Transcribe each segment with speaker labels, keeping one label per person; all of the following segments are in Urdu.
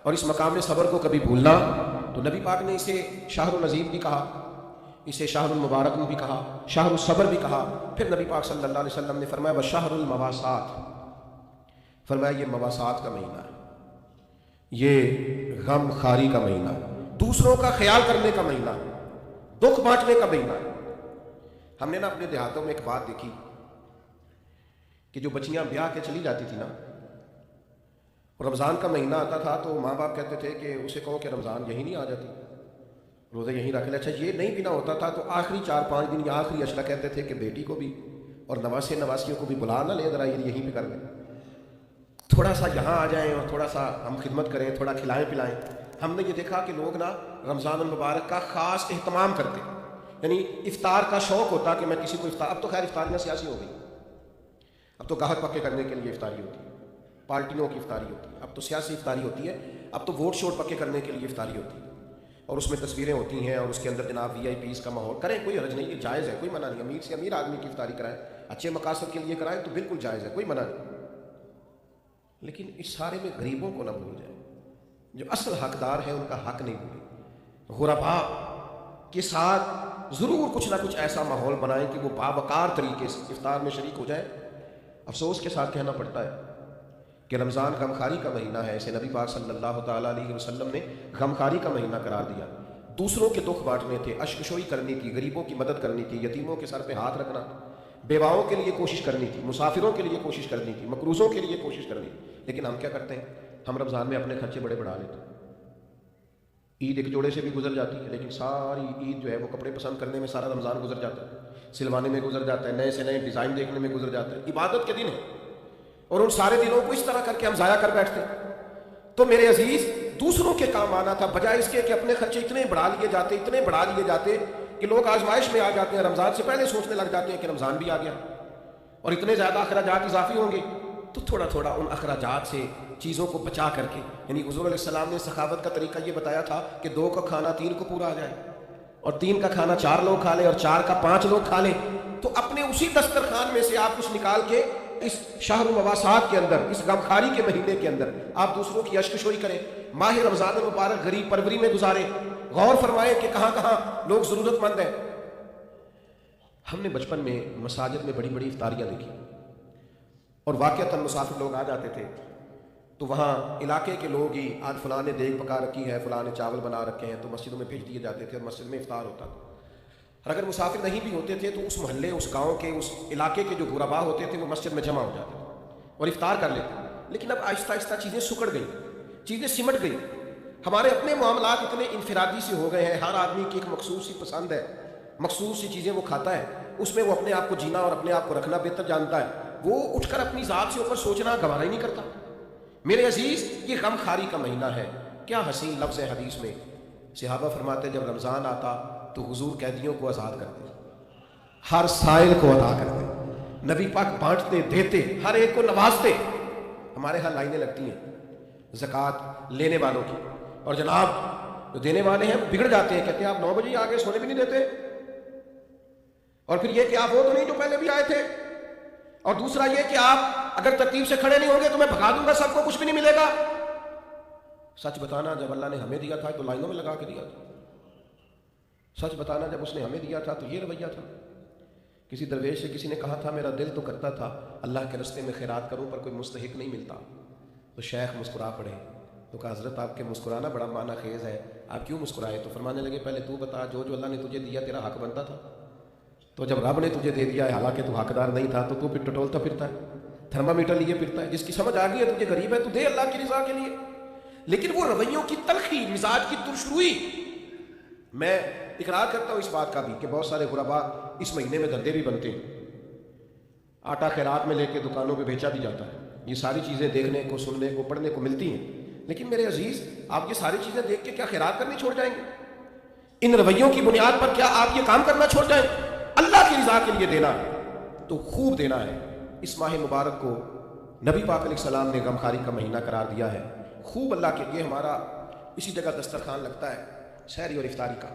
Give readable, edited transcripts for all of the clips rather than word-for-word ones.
Speaker 1: اور اس مقام صبر کو کبھی بھولنا، تو نبی پاک نے اسے شہر العظیم بھی کہا، اسے شہر المبارک بھی کہا، شہر الصبر بھی کہا۔ پھر نبی پاک صلی اللہ علیہ وسلم نے فرمایا بشہر المواسات، فرمایا یہ مواسات کا مہینہ ہے، یہ غم خاری کا مہینہ ہے، دوسروں کا خیال کرنے کا مہینہ ہے، دکھ بانٹنے کا مہینہ ہے۔ ہم نے نا اپنے دیہاتوں میں ایک بات دیکھی کہ جو بچیاں بیاہ کے چلی جاتی تھی نا، رمضان کا مہینہ آتا تھا تو ماں باپ کہتے تھے کہ اسے کہو کہ رمضان یہی نہیں آ جاتی، روزے یہیں رکھ لے۔ اچھا یہ نہیں بنا ہوتا تھا تو آخری 4-5 دن یا آخری اشرا کہتے تھے کہ بیٹی کو بھی اور نواسے نواسیوں کو بھی بلا نہ لے، ذرا یہیں پہ کر لیں، تھوڑا سا یہاں آ جائیں اور تھوڑا سا ہم خدمت کریں، تھوڑا کھلائیں پلائیں۔ ہم نے یہ دیکھا کہ لوگ نا رمضان المبارک کا خاص اہتمام کرتے، یعنی افطار کا شوق ہوتا کہ میں کسی کو افطار، اب تو خیر افطاریاں سیاسی ہو گئی، اب تو گاہک پکے کرنے کے لیے افطاری ہوتی ہے، پارٹیوں کی افطاری ہوتی ہے، اب تو سیاسی افطاری ہوتی ہے، اب تو ووٹ شوٹ پکے کرنے کے لیے افطاری ہوتی ہے، اور اس میں تصویریں ہوتی ہیں اور اس کے اندر جناب وی آئی پیز کا ماحول کریں، کوئی حرج نہیں، یہ جائز ہے، کوئی منع نہیں، امیر سے امیر آدمی کی افطاری کرائیں، اچھے مقاصد کے لیے کرائیں تو بالکل جائز ہے، کوئی منع نہیں، لیکن اس سارے میں غریبوں کو نہ بھول جائیں، جو اصل حقدار ہیں ان کا حق نہیں بھولیں۔ غرباء کے ساتھ ضرور کچھ نہ کچھ ایسا ماحول بنائیں کہ وہ باوقار طریقے سے افطار میں شریک ہو جائے۔ افسوس کے ساتھ کہنا پڑتا ہے کہ رمضان غمخاری کا مہینہ ہے، اسے نبی پاک صلی اللہ تعالیٰ علیہ وسلم نے غمخاری کا مہینہ قرار دیا۔ دوسروں کے دکھ بانٹنے تھے، اشکشوئی کرنی تھی، غریبوں کی مدد کرنی تھی، یتیموں کے سر پہ ہاتھ رکھنا، بیواؤں کے لیے کوشش کرنی تھی، مسافروں کے لیے کوشش کرنی تھی، مقروضوں کے لیے کوشش کرنی تھی۔ لیکن ہم کیا کرتے ہیں؟ ہم رمضان میں اپنے خرچے بڑے بڑھا لیتے ہیں، عید ایک جوڑے سے بھی گزر جاتی ہے، لیکن ساری عید جو ہے وہ کپڑے پسند کرنے میں سارا رمضان گزر جاتا ہے، سلوانے میں گزر جاتا ہے، نئے سے نئے ڈیزائن دیکھنے میں گزر جاتا ہے۔ عبادت کے دن ہے اور ان سارے دنوں کو اس طرح کر کے ہم ضائع کر بیٹھتے ہیں۔ تو میرے عزیز، دوسروں کے کام آنا تھا، بجائے اس کے کہ اپنے خرچے اتنے بڑھا لیے جاتے، اتنے بڑھا لیے جاتے کہ لوگ آزمائش میں آ جاتے ہیں، رمضان سے پہلے سوچنے لگ جاتے ہیں کہ رمضان بھی آ گیا اور اتنے زیادہ اخراجات اضافی ہوں گے، تو تھوڑا تھوڑا ان اخراجات سے چیزوں کو بچا کر کے، یعنی حضور علیہ السلام نے سخاوت کا طریقہ یہ بتایا تھا کہ 2 کا کھانا 3 کو پورا آ جائے، اور 3 کا کھانا 4 لوگ کھا لیں، اور 4 کا 5 لوگ کھا لیں، تو اپنے اسی دسترخوان میں سے آپ کچھ نکال کے اس شہر المواسات کے اندر، اس غمخاری کے مہینے کے اندر آپ دوسروں کی اشکشوئی کریں، ماہ رمضان المبارک غریب پروری میں گزاریں، غور فرمائیں کہ کہاں کہاں لوگ ضرورت مند ہیں۔ ہم نے بچپن میں مساجد میں بڑی بڑی افطاریاں دیکھی، اور واقعتاً مسافر لوگ آ جاتے تھے تو وہاں علاقے کے لوگ ہی، آج فلاں نے دیگ پکا رکھی ہے، فلاں نے چاول بنا رکھے ہیں، تو مسجدوں میں بھیج دیے جاتے تھے اور مسجد میں افطار ہوتا تھا۔ اور اگر مسافر نہیں بھی ہوتے تھے تو اس محلے، اس گاؤں کے، اس علاقے کے جو غرباء ہوتے تھے وہ مسجد میں جمع ہو جاتے تھے اور افطار کر لیتے۔ لیکن اب آہستہ آہستہ چیزیں سکڑ گئیں، چیزیں سمٹ گئیں، ہمارے اپنے معاملات اتنے انفرادی سے ہو گئے ہیں، ہر آدمی کی ایک مخصوص سی پسند ہے، مخصوص سی چیزیں وہ کھاتا ہے، اس میں وہ اپنے آپ کو جینا اور اپنے آپ کو رکھنا بہتر جانتا ہے، وہ اٹھ کر اپنی ذات سے اوپر سوچنا گوارا ہی نہیں کرتا۔ میرے عزیز، یہ غم خاری کا مہینہ ہے، کیا حسین لفظ ہے حدیث میں، صحابہ فرماتے جب رمضان آتا تو حضور قیدیوں کو آزاد کرتے، ہر سائل کو عطا کرتے، نبی پاک بانٹتے، دیتے، ہر ایک کو نوازتے۔ ہمارے ہاں لائنیں لگتی ہیں زکوٰۃ لینے والوں کی، اور جناب جو دینے والے ہیں بگڑ جاتے ہیں، کہتے ہیں آپ 9 بجے آگے سونے بھی نہیں دیتے، اور پھر یہ کہ آپ وہ تو نہیں جو پہلے بھی آئے تھے، اور دوسرا یہ کہ آپ اگر ترتیب سے کھڑے نہیں ہوں گے تو میں بھگا دوں گا، سب کو کچھ بھی نہیں ملے گا۔ سچ بتانا، جب اللہ نے ہمیں دیا تھا تو لائنوں میں لگا کے دیا تھا، سچ بتانا جب اس نے ہمیں دیا تھا تو یہ رویہ تھا۔ کسی درویش سے کسی نے کہا تھا میرا دل تو کرتا تھا اللہ کے راستے میں خیرات کروں پر کوئی مستحق نہیں ملتا، تو شیخ مسکرا پڑے، تو کہا حضرت آپ کے مسکرانا بڑا معنی خیز ہے، آپ کیوں مسکرائے؟ تو فرمانے لگے پہلے تو بتا، جو جو اللہ نے تجھے دیا تیرا حق بنتا تھا، تو جب رب نے تجھے دے دیا ہے حالانکہ تو حقدار نہیں تھا، تو پھر ٹٹولتا پھرتا ہے، تھرمامیٹر لیے پھرتا ہے۔ جس کی سمجھ آ گئی ہے تجھے غریب ہے تو دے اللہ کی رضا کے لیے۔ لیکن وہ رویوں کی تلخی، مزاج کی ترشروئی، میں اقرار کرتا ہوں اس بات کا بھی کہ بہت سارے غرباء اس مہینے میں دھندے بھی بنتے ہیں، آٹا خیرات میں لے کے دکانوں پہ بیچا بھی جاتا ہے، یہ ساری چیزیں دیکھنے کو، سننے کو، پڑھنے کو ملتی ہیں۔ لیکن میرے عزیز، آپ یہ ساری چیزیں دیکھ کے کیا خیرات کرنی چھوڑ جائیں گے؟ ان رویوں کی بنیاد پر کیا آپ یہ کام کرنا چھوڑ جائیں؟ اللہ کی رضا کے لیے دینا ہے تو خوب دینا ہے۔ اس ماہ مبارک کو نبی پاک علیہ السلام نے غمخاری کا مہینہ قرار دیا ہے، خوب اللہ کے لیے ہمارا اسی جگہ دسترخوان لگتا ہے سحری اور افطاری کا۔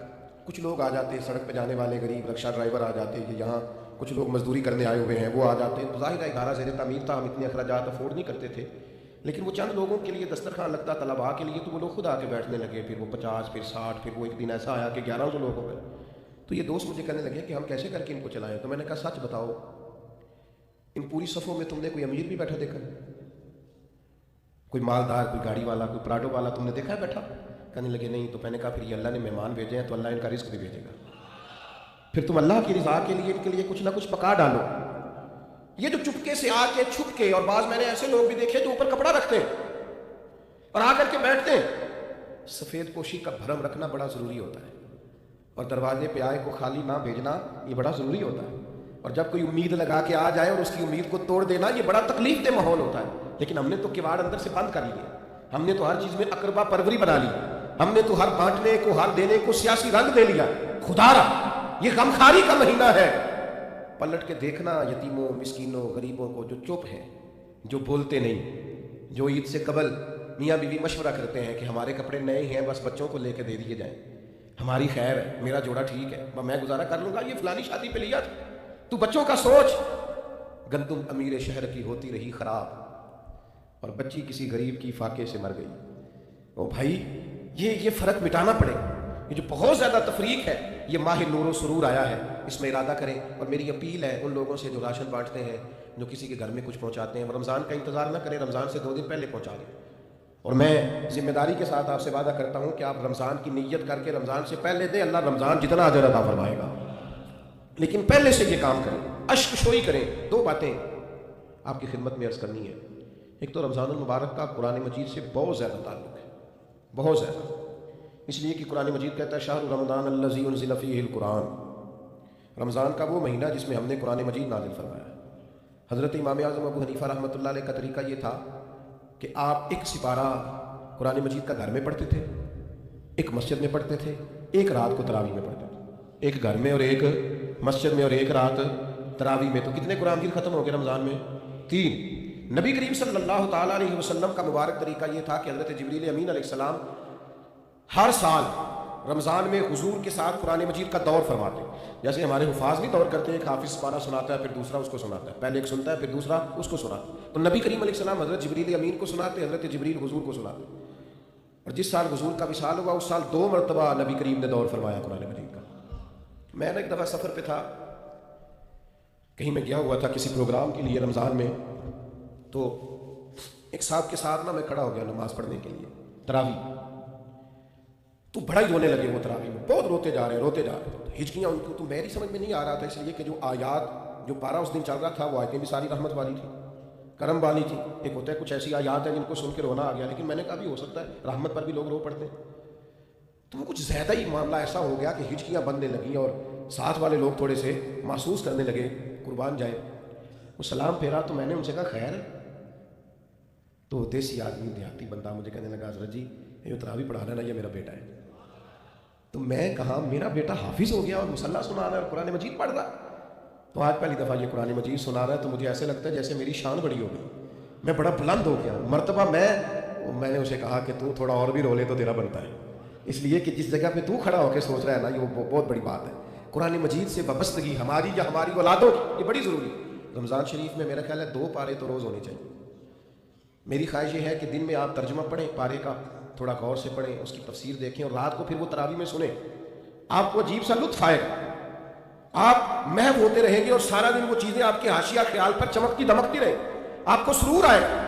Speaker 1: کچھ لوگ آ جاتے ہیں، سڑک پہ جانے والے غریب رکشہ ڈرائیور آ جاتے ہیں، یہاں کچھ لوگ مزدوری کرنے آئے ہوئے ہیں، وہ آ جاتے ہیں، تو ظاہر ہے ادارہ زیر تعمیر تھا، ہم اتنے اخراجات افورڈ نہیں کرتے تھے، لیکن وہ چند لوگوں کے لیے دسترخوان لگتا طلباء کے لیے، تو وہ لوگ خود آ کے بیٹھنے لگے، پھر وہ 50، پھر 60، پھر وہ ایک دن ایسا آیا کہ 1100 لوگ ہو گئے۔ تو یہ دوست مجھے کہنے لگے کہ ہم کیسے کر کے ان کو چلائیں؟ تو میں نے کہا سچ بتاؤ، ان پوری صفوں میں تم نے کوئی امیر بھی بیٹھا دیکھا ہے؟ کوئی مالدار، کوئی گاڑی والا، کوئی پراڈو والا تم نے دیکھا ہے بیٹھا؟ کہنے لگے نہیں۔ تو میں نے کہا پھر یہ اللہ نے مہمان بھیجے ہیں تو اللہ ان کا رزق بھی بھیجے گا، پھر تم اللہ کی رضا کے لیے ان کے لیے کچھ نہ کچھ پکا ڈالو۔ یہ جو چپکے سے آ کے چھپ کے، اور بعض میں نے ایسے لوگ بھی دیکھے جو اوپر کپڑا رکھتے ہیں اور آ کر کے بیٹھتے ہیں، سفید پوشی کا بھرم رکھنا بڑا ضروری ہوتا ہے، اور دروازے پہ آئے کو خالی نہ بھیجنا یہ بڑا ضروری ہوتا ہے، اور جب کوئی امید لگا کے آ جائے اور اس کی امید کو توڑ دینا یہ بڑا تکلیف دہ ماحول ہوتا ہے۔ لیکن ہم نے تو کواڑ اندر سے بند کر لیے، ہم نے تو ہر چیز میں اقربا پروری بنا لی، ہم نے تو ہر بانٹنے کو، ہر دینے کو سیاسی رنگ دے لیا۔ خدا را یہ غمخاری کا مہینہ ہے، پلٹ کے دیکھنا یتیموں، مسکینوں، غریبوں کو جو چپ ہیں، جو بولتے نہیں، جو عید سے قبل میاں بیوی مشورہ کرتے ہیں کہ ہمارے کپڑے نئے ہیں بس بچوں کو لے کے دے دیے جائیں، ہماری خیر ہے، میرا جوڑا ٹھیک ہے، میں گزارا کر لوں گا، یہ فلانی شادی پہ لیا تھا۔ تو بچوں کا سوچ، گندم امیر شہر کی ہوتی رہی خراب، اور بچی کسی غریب کی فاقے سے مر گئی۔ او بھائی یہ فرق مٹانا پڑے گا۔ یہ جو بہت زیادہ تفریق ہے، یہ ماہ نور و سرور آیا ہے، اس میں ارادہ کریں۔ اور میری اپیل ہے ان لوگوں سے جو راشن بانٹتے ہیں، جو کسی کے گھر میں کچھ پہنچاتے ہیں، وہ رمضان کا انتظار نہ کریں، رمضان سے 2 دن پہلے پہنچا دیں۔ اور میں ذمہ داری کے ساتھ آپ سے وعدہ کرتا ہوں کہ آپ رمضان کی نیت کر کے رمضان سے پہلے دیں، اللہ رمضان جتنا اجر عطا فرمائے گا، لیکن پہلے سے یہ کام کریں، اشک شوئی کریں۔ 2 باتیں آپ کی خدمت میں عرض کرنی ہے۔ ایک تو رمضان المبارک کا قرآن مجید سے بہت زیادہ تعلق ہے، بہت زیادہ، اس لیے کہ قرآن مجید کہتا ہے شہر رمضان الذی انزل فیہ القرآن، رمضان کا وہ مہینہ جس میں ہم نے قرآن مجید نازل فرمایا ہے۔ حضرت امام اعظم ابو حنیفہ رحمۃ اللہ علیہ کا طریقہ یہ تھا کہ آپ ایک سپارہ قرآن مجید کا گھر میں پڑھتے تھے، ایک مسجد میں پڑھتے تھے، ایک رات کو تراویح میں پڑھتے تھے، ایک گھر میں اور ایک مسجد میں اور ایک رات تراویح میں۔ تو کتنے قرآن مجید ختم ہو گئے رمضان میں؟ 3۔ نبی کریم صلی اللہ تعالیٰ علیہ وسلم کا مبارک طریقہ یہ تھا کہ حضرت جبریل امین علیہ السلام ہر سال رمضان میں حضور کے ساتھ قرآن مجید کا دور فرماتے، جیسے ہمارے حفاظ بھی دور کرتے ہیں، ایک حافظ پارہ سناتا ہے پھر دوسرا اس کو سناتا ہے، پہلے ایک سنتا ہے پھر دوسرا اس کو سناتا ہے۔ تو نبی کریم علیہ السلام حضرت جبریل امین کو سناتے، حضرت جبریل حضور کو سناتے، اور جس سال حضور کا وصال ہوا اس سال 2 مرتبہ نبی کریم نے دور فرمایا قرآن مجید کا۔ میں نے ایک دفعہ سفر پہ تھا، کہیں میں گیا ہوا تھا کسی پروگرام کے لیے رمضان میں، تو ایک صاحب کے ساتھ میں کھڑا ہو گیا نماز پڑھنے کے لیے تراویح، تو بڑا ہی رونے لگے وہ تراویح میں، بہت روتے جا رہے ہیں، ہچکیاں ان کو، تو میری سمجھ میں نہیں آ رہا تھا، اس لیے کہ جو آیات، جو پارہ اس دن چل رہا تھا وہ آیتیں بھی ساری رحمت والی تھی، کرم والی تھی۔ ایک ہوتا ہے کچھ ایسی آیات ہیں جن کو سن کے رونا آ گیا، لیکن میں نے کہا بھی ہو سکتا ہے رحمت پر بھی لوگ رو پڑتے ہیں، تو وہ کچھ زیادہ ہی معاملہ ایسا ہو گیا کہ ہچکیاں بننے لگیں، اور ساتھ والے لوگ تھوڑے سے محسوس کرنے لگے قربان جائے۔ وہ سلام پھیرا تو میں نے ان سے کہا خیر ہے؟ تو دیسی آدمی، دیہاتی بندہ مجھے کہنے لگا حضرت جی یہ تراویح پڑھانا نا، یہ میرا بیٹا ہے۔ تو میں کہا میرا بیٹا حافظ ہو گیا اور مصلی سنا رہا ہے اور قرآن مجید پڑھ رہا ہے؟ تو آج پہلی دفعہ یہ قرآن مجید سنا رہا ہے تو مجھے ایسے لگتا ہے جیسے میری شان بڑی ہو گئی، میں بڑا بلند ہو گیا مرتبہ۔ میں نے اسے کہا کہ تو تھوڑا اور بھی رو لے تو تیرا بنتا ہے، اس لیے کہ جس جگہ پہ تو کھڑا ہو کے سوچ رہا ہے نا، یہ بہت بڑی بات ہے۔ قرآن مجید سے وابستگی ہماری یا ہماری اولادوں کی یہ بڑی ضروری ہے۔ رمضان شریف میں میرا خیال ہے 2 پارے تو روز ہونے چاہیے۔ میری خواہش یہ ہے کہ دن میں آپ ترجمہ پڑھیں پارے کا، تھوڑا غور سے پڑھیں، اس کی تفسیر دیکھیں، اور رات کو پھر وہ تراویح میں سنیں، آپ کو عجیب سا لطف آئے گا، آپ محو ہوتے رہیں گے، اور سارا دن وہ چیزیں آپ کے حاشیہ خیال پر چمکتی دمکتی رہیں، آپ کو سرور آئے گا۔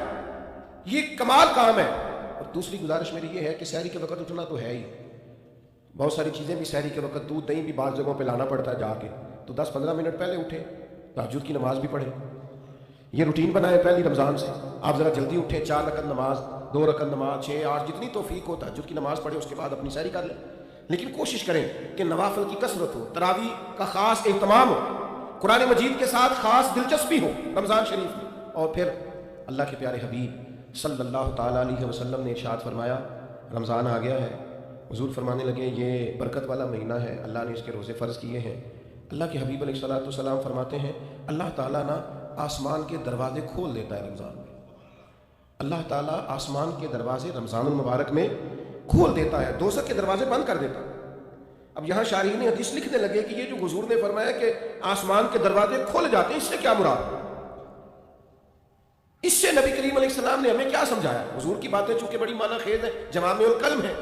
Speaker 1: یہ کمال کام ہے۔ اور دوسری گزارش میری یہ ہے کہ سحری کے وقت اٹھنا تو ہے ہی، بہت ساری چیزیں بھی سحری کے وقت، دودھ دہی بھی بعض جگہوں پہ لانا پڑتا ہے جا کے، تو 10-15 منٹ پہلے اٹھیں، تہجد کی نماز بھی پڑھیں، یہ روٹین بنائے پہلی رمضان سے۔ آپ ذرا جلدی اٹھیں، 4 رکعت نماز، 2 رکعت نماز، 6 8 جتنی توفیق ہو تہجد کی نماز پڑھیں، اس کے بعد اپنی سحری کر لیں۔ لیکن کوشش کریں کہ نوافل کی کثرت ہو، تراویح کا خاص اہتمام ہو، قرآن مجید کے ساتھ خاص دلچسپی ہو رمضان شریف میں۔ اور پھر اللہ کے پیارے حبیب صلی اللہ تعالیٰ علیہ وسلم نے ارشاد فرمایا، رمضان آ گیا ہے، حضور فرمانے لگے یہ برکت والا مہینہ ہے، اللہ نے اس کے روزے فرض کیے ہیں۔ اللہ کے حبیب علیہ الصلوۃ والسلام فرماتے ہیں اللہ تعالیٰ نا آسمان کے دروازے کھول دیتا ہے رمضان میں، اللہ تعالیٰ آسمان کے دروازے رمضان المبارک میں کھول دیتا ہے، دوزخ کے دروازے بند کر دیتا ہے۔ اب یہاں شارحین حدیث لکھنے لگے کہ یہ جو حضور نے فرمایا کہ آسمان کے دروازے کھول جاتے ہیں، اس سے کیا مراد؟ اس سے نبی کریم علیہ السلام نے ہمیں کیا سمجھایا؟ حضور کی باتیں چونکہ بڑی معنی خیز ہیں، جوامع الکلم ہے،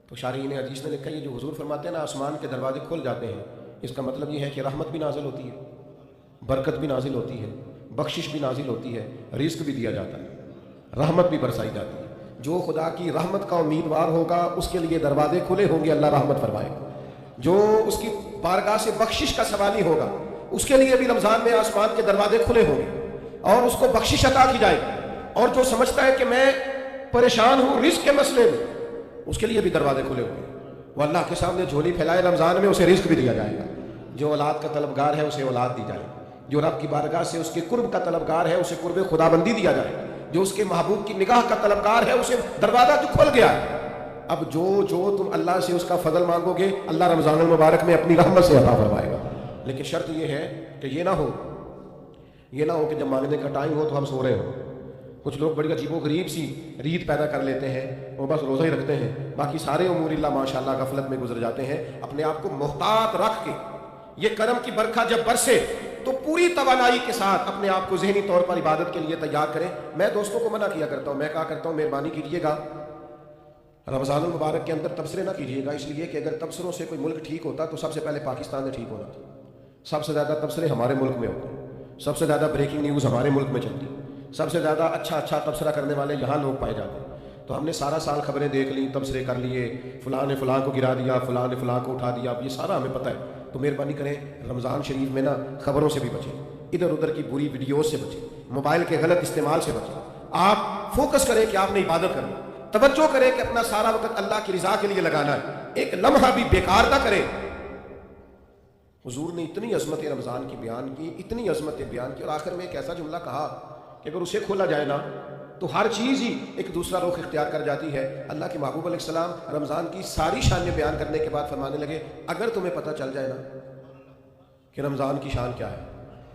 Speaker 1: تو شارحین حدیث نے لکھا یہ جو حضور فرماتے ہیں نا آسمان کے دروازے کھل جاتے ہیں، اس کا مطلب یہ ہے کہ رحمت بھی نازل ہوتی ہے، برکت بھی نازل ہوتی ہے، بخشش بھی نازل ہوتی ہے، رزق بھی دیا جاتا ہے، رحمت بھی برسائی جاتی ہے۔ جو خدا کی رحمت کا امیدوار ہوگا اس کے لیے دروازے کھلے ہوں گے، اللہ رحمت فرمائے گا۔ جو اس کی بارگاہ سے بخشش کا سوالی ہوگا اس کے لیے بھی رمضان میں آسمان کے دروازے کھلے ہوں گے اور اس کو بخشش عطا کی جائے گی۔ اور جو سمجھتا ہے کہ میں پریشان ہوں رزق کے مسئلے میں، اس کے لیے بھی دروازے کھلے ہوں گے، وہ اللہ کے سامنے جھولی پھیلائے رمضان میں، اسے رزق بھی دیا جائے گا۔ جو اولاد کا طلبگار ہے اسے اولاد دی جائے گی، جو رب کی بارگاہ سے اس کے قرب کا طلبگار ہے اسے قرب خدا بندی دیا جائے گا، جو اس کے محبوب کی نگاہ کا طلبگار ہے اسے دروازہ جو کھل گیا ہے۔ اب جو تم اللہ سے اس کا فضل مانگو گے اللہ رمضان المبارک میں اپنی رحمت سے عطا فرمائے گا، لیکن شرط یہ ہے کہ یہ نہ ہو کہ جب مانگنے کا ٹائم ہو تو ہم سو رہے ہوں۔ کچھ لوگ بڑی عجیب و غریب سی ریت پیدا کر لیتے ہیں، وہ بس روزہ ہی رکھتے ہیں، باقی سارے امور اللہ ماشاءاللہ غفلت میں گزر جاتے ہیں۔ اپنے آپ کو محتاط رکھ کے یہ کرم کی برکھا جب برسے تو پوری توانائی کے ساتھ اپنے آپ کو ذہنی طور پر عبادت کے لیے تیار کریں۔ میں دوستوں کو منع کیا کرتا ہوں، میں کہا کرتا ہوں مہربانی کیجیے گا رمضان المبارک کے اندر تبصرے نہ کیجیے گا، اس لیے کہ اگر تبصروں سے کوئی ملک ٹھیک ہوتا تو سب سے پہلے پاکستان میں ٹھیک ہونا تھا۔ سب سے زیادہ تبصرے ہمارے ملک میں ہوتے ہیں، سب سے زیادہ بریکنگ نیوز ہمارے ملک میں چلتی، سب سے زیادہ اچھا تبصرہ کرنے والے یہاں لوگ پائے جاتے ہیں۔ تو ہم نے سارا سال خبریں دیکھ لی، تبصرے کر لیے، فلاں نے فلاں کو گرا دیا، فلاں نے فلاں کو اٹھا دیا، اب یہ سارا ہمیں پتہ ہے۔ تو مہربانی کریں رمضان شریف میں نا خبروں سے بھی بچیں، ادھر ادھر کی بری ویڈیوز سے بچیں، موبائل کے غلط استعمال سے بچیں۔ آپ فوکس کریں کہ آپ نے عبادت کرنی، توجہ کریں کہ اپنا سارا وقت اللہ کی رضا کے لیے لگانا ہے، ایک لمحہ بھی بیکار نہ کریں۔ حضور نے اتنی عظمت رمضان کی بیان کی، اتنی عظمت بیان کی، اور آخر میں ایک ایسا جملہ کہا کہ اگر اسے کھولا جائے نا تو ہر چیز ہی ایک دوسرا رخ اختیار کر جاتی ہے۔ اللہ کے محبوب علیہ السلام رمضان کی ساری شانیں بیان کرنے کے بعد فرمانے لگے اگر تمہیں پتہ چل جائے نا کہ رمضان کی شان کیا ہے،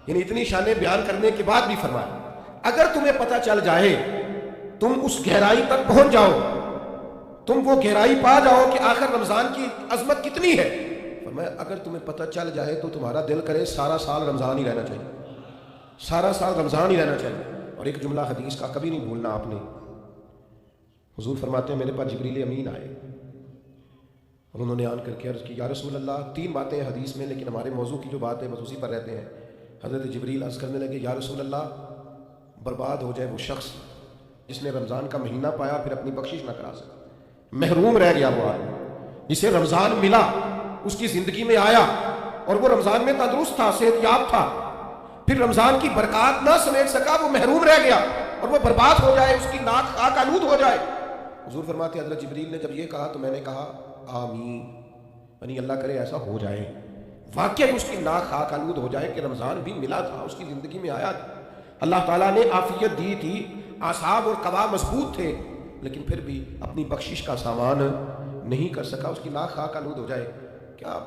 Speaker 1: یعنی اتنی شانیں بیان کرنے کے بعد بھی فرمایا اگر تمہیں پتہ چل جائے، تم اس گہرائی تک پہنچ جاؤ، تم وہ گہرائی پا جاؤ کہ آخر رمضان کی عظمت کتنی ہے، فرمایا اگر تمہیں پتہ چل جائے تو تمہارا دل کرے سارا سال رمضان ہی رہنا چاہیے، سارا سال رمضان ہی رہنا چاہیے۔ اور ایک جملہ حدیث کا کبھی نہیں بھولنا آپ نے، حضور فرماتے ہیں میرے پاس جبریل امین آئے اور انہوں نے آن کر کے عرض کی یا رسول اللہ، 3 باتیں ہیں حدیث میں لیکن ہمارے موضوع کی جو بات ہے بس اسی پر رہتے ہیں۔ حضرت جبریل عرض کرنے لگے یا رسول اللہ، برباد ہو جائے وہ شخص جس نے رمضان کا مہینہ پایا پھر اپنی بخشش نہ کرا سکا، محروم رہ گیا وہ آدمی جسے رمضان ملا، اس کی زندگی میں آیا اور وہ رمضان میں تندرست تھا، صحت یاب تھا، پھر رمضان کی برکات نہ سمیٹ سکا، وہ محروم رہ گیا اور وہ برباد ہو جائے، اس کی ناک خاک آلود ہو جائے۔ حضور فرماتے حضرت جبریل نے جب یہ کہا تو میں نے کہا آمین، یعنی اللہ کرے ایسا ہو جائے، واقعی اس کی ناک خاک آلود ہو جائے کہ رمضان بھی ملا تھا، اس کی زندگی میں آیا تھا، اللہ تعالیٰ نے عافیت دی تھی، اعصاب اور قوا مضبوط تھے، لیکن پھر بھی اپنی بخشش کا سامان نہیں کر سکا، اس کی ناک خاک آلود ہو جائے۔ کیا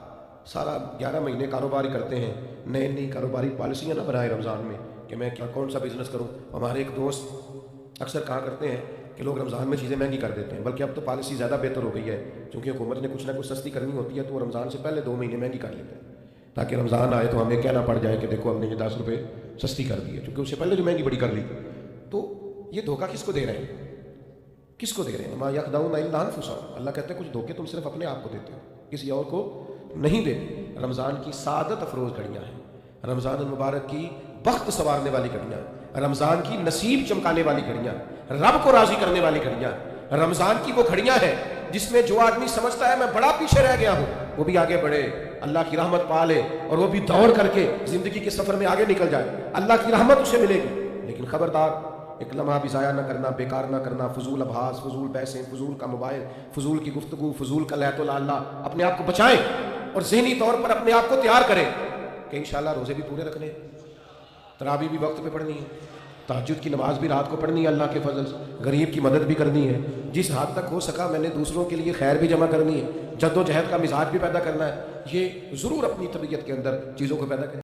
Speaker 1: سارا 11 مہینے کاروباری کرتے ہیں، نئی کاروباری پالیسیاں نہ بنائے رمضان میں کہ میں کون سا بزنس کروں۔ ہمارے ایک دوست اکثر کہا کرتے ہیں کہ لوگ رمضان میں چیزیں مہنگی کر دیتے ہیں، بلکہ اب تو پالیسی زیادہ بہتر ہو گئی ہے، چونکہ حکومت نے کچھ نہ کچھ سستی کرنی ہوتی ہے تو وہ رمضان سے پہلے 2 مہینے مہنگی کر لیتے ہیں تاکہ رمضان آئے تو ہمیں کہنا پڑ جائے کہ دیکھو ہم نے یہ 10 روپے سستی کر دی ہے، چونکہ اس سے پہلے جو مہنگی بڑی کر لی۔ تو یہ دھوکہ کس کو دے رہے ہیں، کس کو دے رہے ہیں؟ ما یخدعون الا انفسهم، اللہ کہتے ہیں کچھ دھوکے تم صرف اپنے آپ کو دیتے ہو، کسی اور کو نہیں دیتے۔ رمضان کی سعادت افروز گھڑیاں ہیں، رمضان المبارک کی بخت سنوارنے والی گھڑیاں، رمضان کی نصیب چمکانے والی گھڑیاں، رب کو راضی کرنے والی گھڑیاں، رمضان کی وہ گھڑیاں ہیں جس میں جو آدمی سمجھتا ہے میں بڑا پیچھے رہ گیا ہوں وہ بھی آگے بڑھے، اللہ کی رحمت پا لے اور وہ بھی دوڑ کر کے زندگی کے سفر میں آگے نکل جائے، اللہ کی رحمت اسے ملے گی۔ لیکن خبردار ایک لمحہ بھی ضائع نہ کرنا، بیکار نہ کرنا، فضول ابحاث، فضول بحثیں، فضول کا موبائل، فضول کی گفتگو، فضول کا لہت و لالا، اپنے آپ کو بچائیں اور ذہنی طور پر اپنے آپ کو تیار کریں کہ انشاءاللہ روزے بھی پورے رکھنے، تراویح بھی وقت پہ پڑھنی ہے، تہجد کی نماز بھی رات کو پڑھنی ہے اللہ کے فضل سے، غریب کی مدد بھی کرنی ہے، جس حد تک ہو سکا میں نے دوسروں کے لیے خیر بھی جمع کرنی ہے، جد و جہد کا مزاج بھی پیدا کرنا ہے۔ یہ ضرور اپنی طبیعت کے اندر چیزوں کو پیدا کریں۔